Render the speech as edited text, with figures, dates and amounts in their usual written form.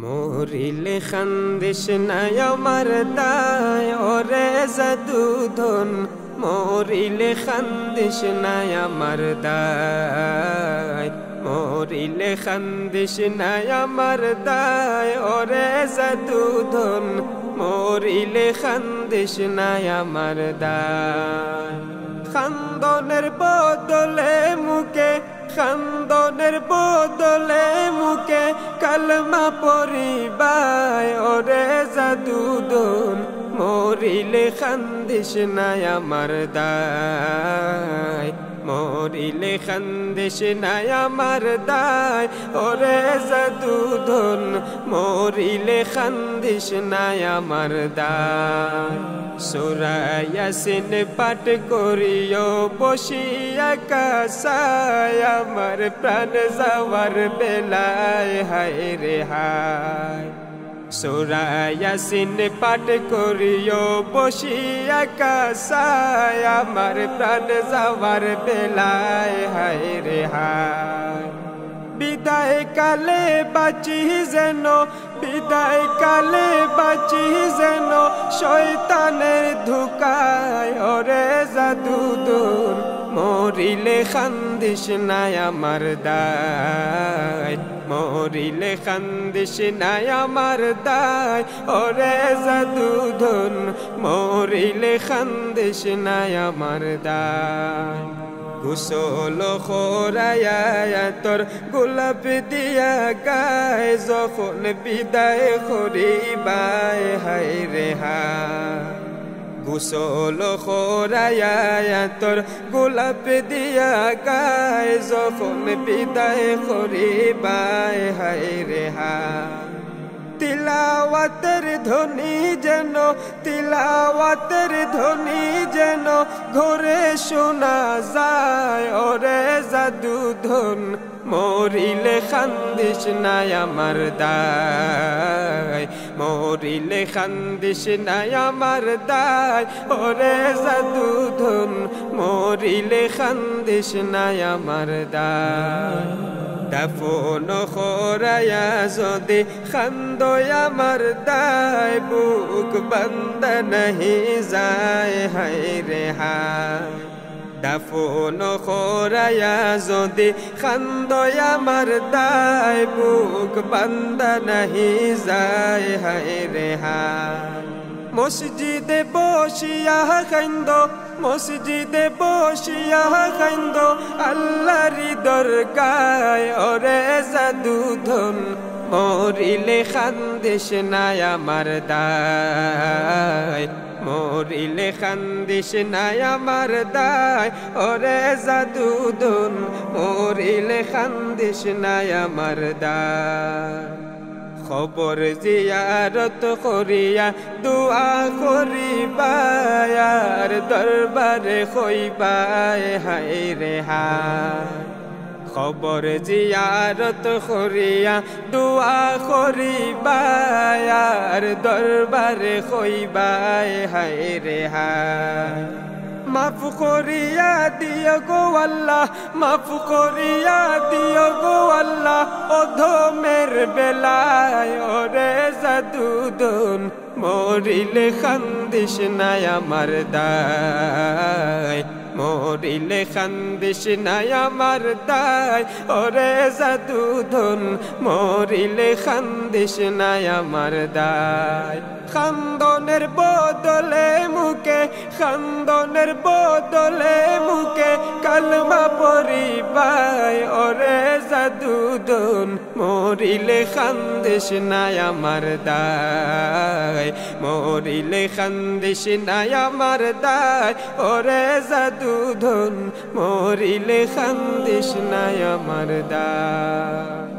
মরিলে খান্দিস নাই আমার দায় ওরে জাদুধন মরিলে খান্দিস নাই আমার দায় মরিলে খান্দিস নাই আমার দায় ওরে জাদুধন মরিলে খান্দিস নাই আমার দায় খান্দনের বদলে মুখে খান্দনের বদলে মুখে কালমা পরিবায় ওরে জাদুধন মরিলে খান্দিস নাই আমার দায় মরিলে খান্দিস নাই আমার দায় ওরে জাদুধন মরিলে খান্দিস নাই আমার দায় সূরা ইয়াসিন পাঠ করিও বসিয়া কাসায় আমার প্রাণ যাওয়ার বেলায় হায় রে হায় সূরা ইয়াসিন পাঠ করিও বসিয়া কাসায় আমার প্রাণ যাওয়ার বেলায় হায় রে হায় বিদায় কালে বাঁচি যেন বিদায় কালে বাঁচি যেন শয়তানের ধোঁকায় ওরে জাদুধন মরিলে খান্দিস নাই আমার দায় মরিলে খান্দিস নাই আমার দায় ওরে জাদুধন মরিলে খান্দিস নাই আমার দায় গোসল খোরায়া তোর গোলাপ দিয়া গায় যখন বিদায় করিবাই হায় রে হায় গোসল খোরায়া তোর গোলাপ দিয়া গায় যখন বিদায় করিবাই হায় রে হায় তিলাওয়াতের ধ্বনি যেন তিলাওয়াতের ধ্বনি যেন ঘরে শোনা যায় ওরে জাদুধন মরিলে খান্দিস নাই আমার দায় মরিলে খান্দিস নাই আমার দায় ওরে জাদুধন মরিলে খান্দিস নাই আমার দায় দাফন খোরায়া যদি খান্দয় আমার দায় বুক বান্দা নাহি যায় হায় রে হায় দাফন খোরায়া যদি খান্দয় আমার দায় বুক বান্দা নাহি যায় হায় রে হায় মসজিদে বসিয়া খাইন্দ মসজিদে বসিয়া খাইন্দ আল্লাহরি দরগায় ওরে জাদুধন মরিলে খান্দিস নাই আমার দায় মরিলে খান্দিস নাই আমার দায় ওরে জাদুধন মরিলে খান্দিস নাই আমার দায় খবর জিয়ারত করিয়া দুআ করিবায় আর দরবারে হইবায় হায় রে হায় খবর জিয়ারত করিয়া দুআ করিবায় আর দরবারে হইবায় হায় রে হায় মাফ করিয়া দিও গো আল্লাহ মাফ করিয়া দিও গো আল্লাহ অধমের বেলায় ওরে জাদুধন মরিলে খান্দিস নাই আমার দায় মরিলে খান্দিস নাই আমার দায় ওরে জাদুধন মরিলে খান্দিস নাই আমার দায় খান্দনের বদলে মুখে খান্দনের বদলে মুখে কালমা পরিবায় ওরে জাদুধন মরিলে খান্দিস নাই আমার দায় মরিলে খান্দিস নাই আমার দায় ওরে জাদুধন মরিলে খান্দিস নাই আমার দায়।